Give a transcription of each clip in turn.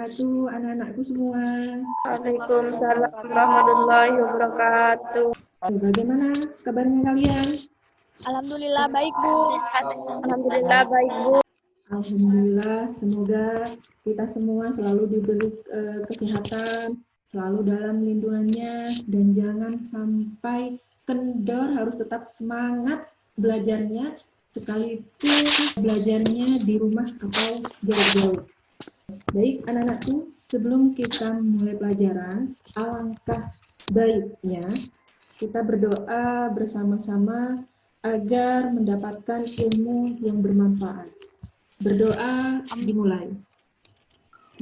wabarakatuh, anak-anakku semua. Waalaikumsalam warahmatullahi wabarakatuh. Bagaimana kabarnya kalian? Alhamdulillah baik, Bu. Alhamdulillah baik, Bu. Alhamdulillah, semoga kita semua selalu diberi kesehatan, selalu dalam lindungannya, dan jangan sampai kendor, harus tetap semangat belajarnya, sekaligus belajarnya di rumah atau jarak jauh. Baik anak-anakku, sebelum kita mulai pelajaran, alangkah baiknya kita berdoa bersama-sama agar mendapatkan ilmu yang bermanfaat. Berdoa dimulai.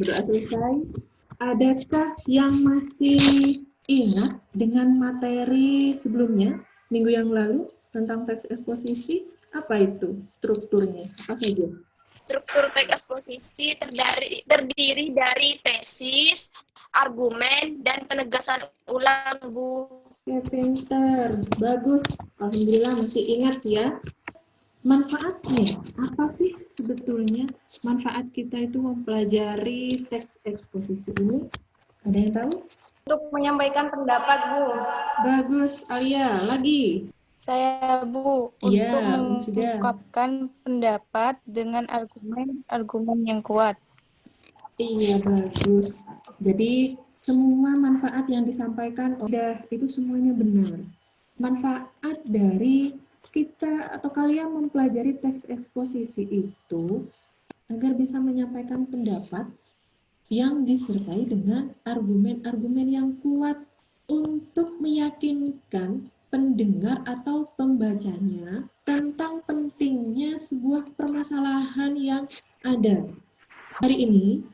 Berdoa selesai. Adakah yang masih ingat dengan materi sebelumnya, minggu yang lalu, tentang teks eksposisi? Apa itu strukturnya? Apa saja? Struktur teks eksposisi terdiri dari tesis, argumen, dan penegasan ulang, Bu. Ya, pinter. Bagus. Alhamdulillah masih ingat ya. Manfaatnya, apa sih sebetulnya manfaat kita itu mempelajari teks eksposisi ini? Ada yang tahu? Untuk menyampaikan pendapat, Bu. Bagus, Alia. Lagi. Saya, Bu, Iya, untuk sudah. mengungkapkan pendapat dengan argumen yang kuat. Iya, bagus. Jadi, semua manfaat yang disampaikan itu semuanya benar. Manfaat dari kita atau kalian mempelajari teks eksposisi itu agar bisa menyampaikan pendapat yang disertai dengan argumen-argumen yang kuat untuk meyakinkan pendengar atau pembacanya tentang pentingnya sebuah permasalahan yang ada. Hari ini,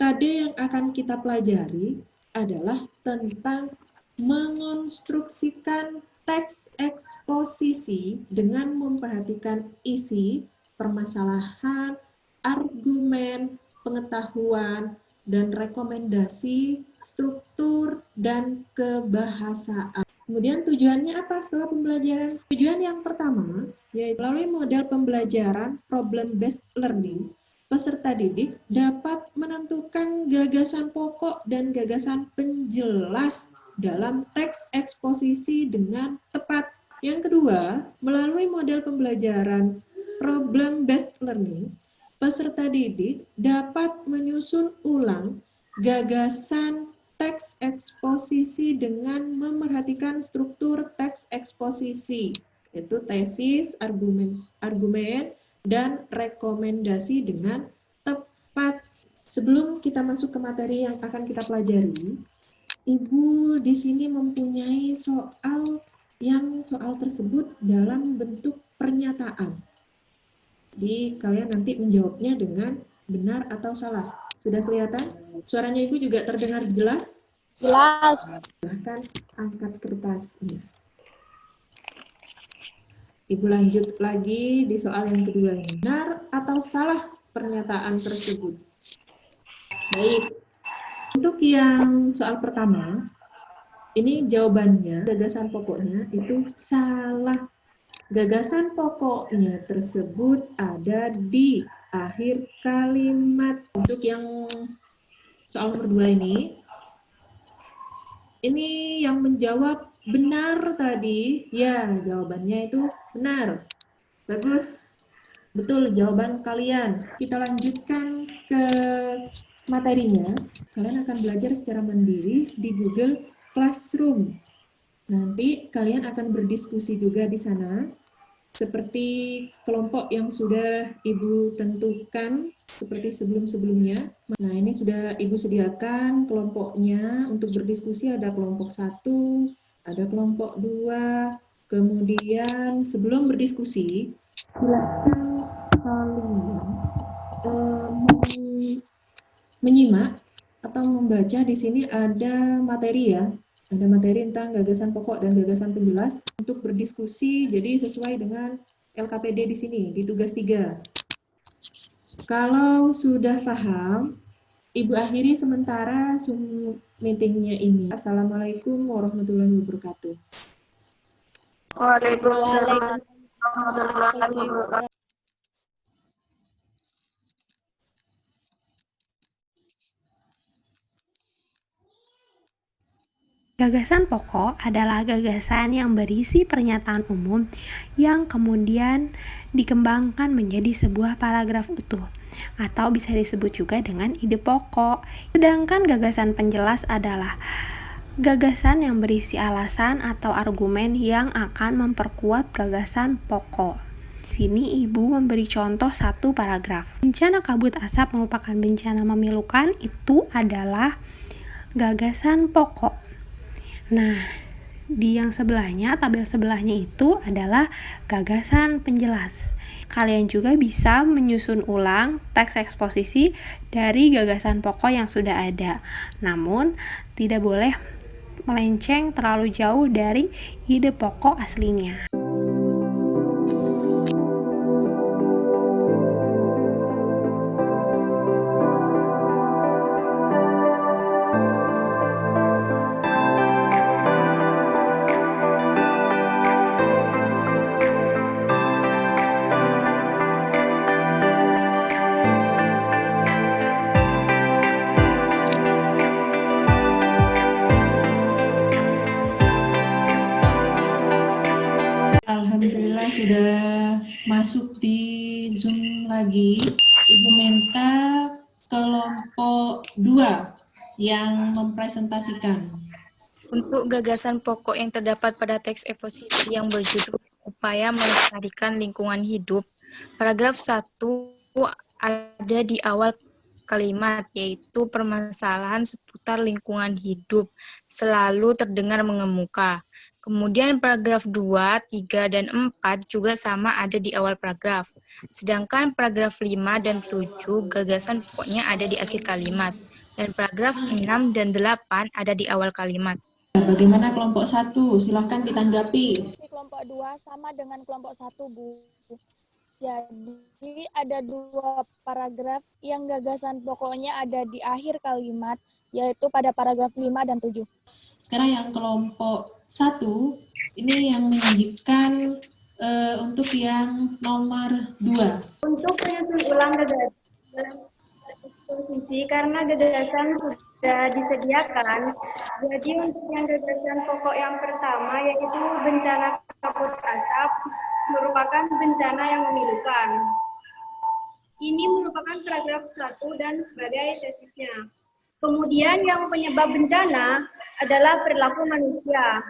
KD yang akan kita pelajari adalah tentang mengonstruksikan teks eksposisi dengan memperhatikan isi, permasalahan, argumen, pengetahuan, dan rekomendasi, struktur, dan kebahasaan. Kemudian tujuannya apa setelah pembelajaran? Tujuan yang pertama, yaitu melalui model pembelajaran problem-based learning, peserta didik dapat menentukan gagasan pokok dan gagasan penjelas dalam teks eksposisi dengan tepat. Yang kedua, melalui model pembelajaran problem-based learning, peserta didik dapat menyusun ulang gagasan teks eksposisi dengan memerhatikan struktur teks eksposisi, yaitu tesis, argumen, dan rekomendasi dengan tepat. Sebelum kita masuk ke materi yang akan kita pelajari, Ibu di sini mempunyai soal tersebut dalam bentuk pernyataan. Jadi kalian nanti menjawabnya dengan benar atau salah. Sudah kelihatan? Suaranya Ibu juga terdengar jelas? Jelas. Silahkan angkat kertasnya. Ibu lanjut lagi di soal yang kedua ini. Benar atau salah pernyataan tersebut? Baik. Untuk yang soal pertama, ini jawabannya, gagasan pokoknya itu salah. Gagasan pokoknya tersebut ada di akhir kalimat. Untuk yang soal nomor 2 ini yang menjawab benar tadi, ya jawabannya itu benar. Bagus, betul jawaban kalian. Kita lanjutkan ke materinya. Kalian akan belajar secara mandiri di Google Classroom. Nanti kalian akan berdiskusi juga di sana, seperti kelompok yang sudah Ibu tentukan seperti sebelum-sebelumnya. Nah, ini sudah Ibu sediakan kelompoknya untuk berdiskusi, ada kelompok 1, ada kelompok 2. Kemudian sebelum berdiskusi, silakan kalian menyimak atau membaca. Di sini ada materi ya. Ada materi tentang gagasan pokok dan gagasan penjelas untuk berdiskusi, jadi sesuai dengan LKPD di sini, di tugas 3. Kalau sudah paham, Ibu akhiri sementara Zoom meetingnya ini. Assalamualaikum warahmatullahi wabarakatuh. Waalaikumsalam warahmatullahi wabarakatuh. Gagasan pokok adalah gagasan yang berisi pernyataan umum yang kemudian dikembangkan menjadi sebuah paragraf utuh, atau bisa disebut juga dengan ide pokok. Sedangkan gagasan penjelas adalah gagasan yang berisi alasan atau argumen yang akan memperkuat gagasan pokok. Di sini Ibu memberi contoh satu paragraf. Bencana kabut asap merupakan bencana memilukan, itu adalah gagasan pokok. Nah, di yang sebelahnya, tabel sebelahnya itu adalah gagasan penjelas. Kalian juga bisa menyusun ulang teks eksposisi dari gagasan pokok yang sudah ada. Namun, tidak boleh melenceng terlalu jauh dari ide pokok aslinya. Alhamdulillah sudah masuk di Zoom lagi. Ibu minta kelompok 2 yang mempresentasikan. Untuk gagasan pokok yang terdapat pada teks eksposisi yang berjudul Upaya Melestarikan Lingkungan Hidup, paragraf 1 ada di awal kalimat, yaitu permasalahan seputar lingkungan hidup selalu terdengar mengemuka. Kemudian paragraf 2, 3, dan 4 juga sama ada di awal paragraf. Sedangkan paragraf 5 dan 7 gagasan pokoknya ada di akhir kalimat. Dan paragraf 6 dan 8 ada di awal kalimat. Bagaimana kelompok 1? Silahkan ditanggapi. Kelompok 2 sama dengan kelompok 1, Bu. Jadi ada 2 paragraf yang gagasan pokoknya ada di akhir kalimat, yaitu pada paragraf 5 dan 7. Sekarang yang kelompok 1, ini yang menyajikan untuk yang nomor 2. Untuk menyusun ulang gagasan eksposisi karena gagasan sudah disediakan, jadi untuk yang gagasan pokok yang pertama yaitu bencana kabut asap merupakan bencana yang memilukan. Ini merupakan paragraf 1 dan sebagai tesisnya. Kemudian yang penyebab bencana adalah perilaku manusia,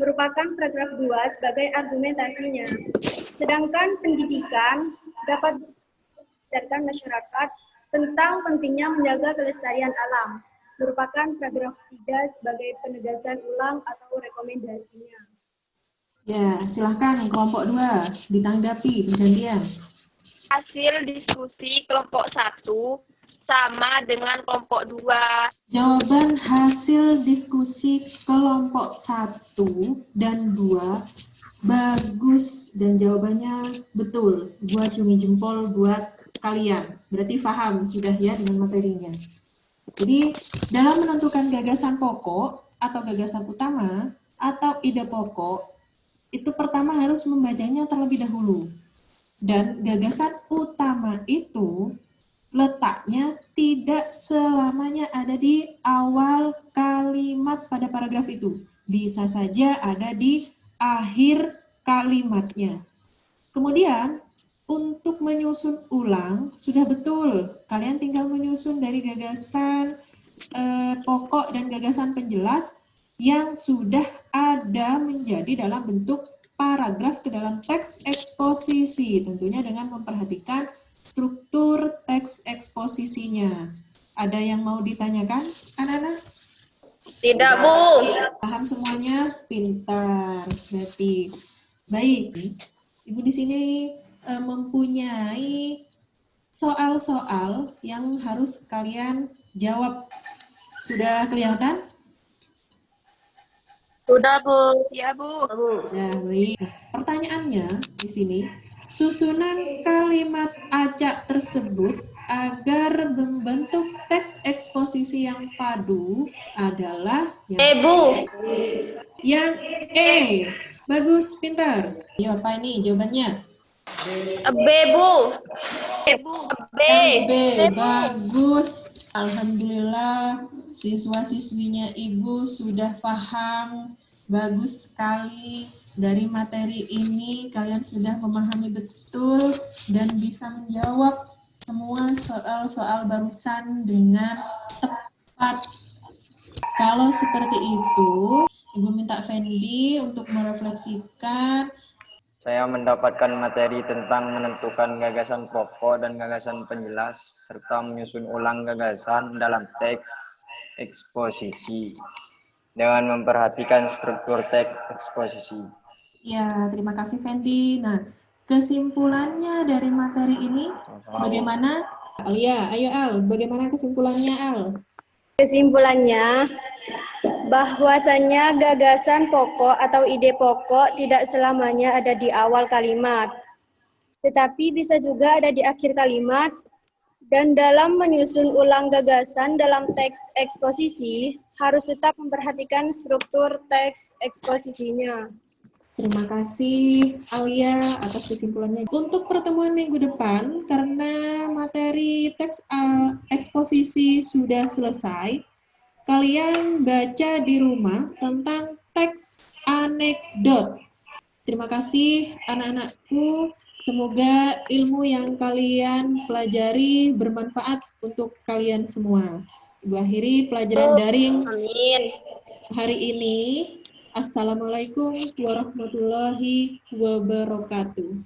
merupakan paragraf 2 sebagai argumentasinya. Sedangkan pendidikan dapat mengajarkan masyarakat tentang pentingnya menjaga kelestarian alam, merupakan paragraf 3 sebagai penegasan ulang atau rekomendasinya. Ya, silahkan kelompok 2 ditanggapi bergantian. Hasil diskusi kelompok 1 sama dengan kelompok 2. Jawaban hasil diskusi kelompok 1 dan 2 bagus dan jawabannya betul. Gua cumi jempol buat kalian. Berarti paham sudah ya dengan materinya. Jadi dalam menentukan gagasan pokok atau gagasan utama atau ide pokok, itu pertama harus membacanya terlebih dahulu. Dan gagasan utama itu letaknya tidak selamanya ada di awal kalimat pada paragraf itu. Bisa saja ada di akhir kalimatnya. Kemudian, untuk menyusun ulang, sudah betul. Kalian tinggal menyusun dari gagasan pokok dan gagasan penjelas yang sudah ada menjadi dalam bentuk paragraf ke dalam teks eksposisi, tentunya dengan memperhatikan struktur teks eksposisinya. Ada yang mau ditanyakan, anak-anak? Tidak, Bu. Paham semuanya? Pintar, berarti. Baik, Ibu di sini mempunyai soal-soal yang harus kalian jawab. Sudah kelihatan? Sudah, Bu. Ya, Bu. Ya, baik. Pertanyaannya di sini, susunan kalimat acak tersebut agar membentuk teks eksposisi yang padu adalah Bu. yang E. Bagus, pintar. Ayo, apa ini jawabannya? B, Bu. B. Yang B. Bagus. Alhamdulillah, siswa-siswinya Ibu sudah paham. Bagus sekali. Dari materi ini, kalian sudah memahami betul dan bisa menjawab semua soal-soal barusan dengan tepat. Kalau seperti itu, Ibu minta Fendi untuk merefleksikan. Saya mendapatkan materi tentang menentukan gagasan pokok dan gagasan penjelas, serta menyusun ulang gagasan dalam teks eksposisi dengan memperhatikan struktur teks eksposisi. Ya, terima kasih Fendi. Nah, kesimpulannya dari materi ini bagaimana? Alia, ayo Al, bagaimana kesimpulannya Al? Kesimpulannya, bahwasanya gagasan pokok atau ide pokok tidak selamanya ada di awal kalimat, tetapi bisa juga ada di akhir kalimat, dan dalam menyusun ulang gagasan dalam teks eksposisi, harus tetap memperhatikan struktur teks eksposisinya. Terima kasih Alia atas kesimpulannya. Untuk pertemuan minggu depan, karena materi teks eksposisi sudah selesai, kalian baca di rumah tentang teks anekdot. Terima kasih anak-anakku. Semoga ilmu yang kalian pelajari bermanfaat untuk kalian semua. Ibu akhiri pelajaran daring Amin. hari ini. Assalamualaikum warahmatullahi wabarakatuh.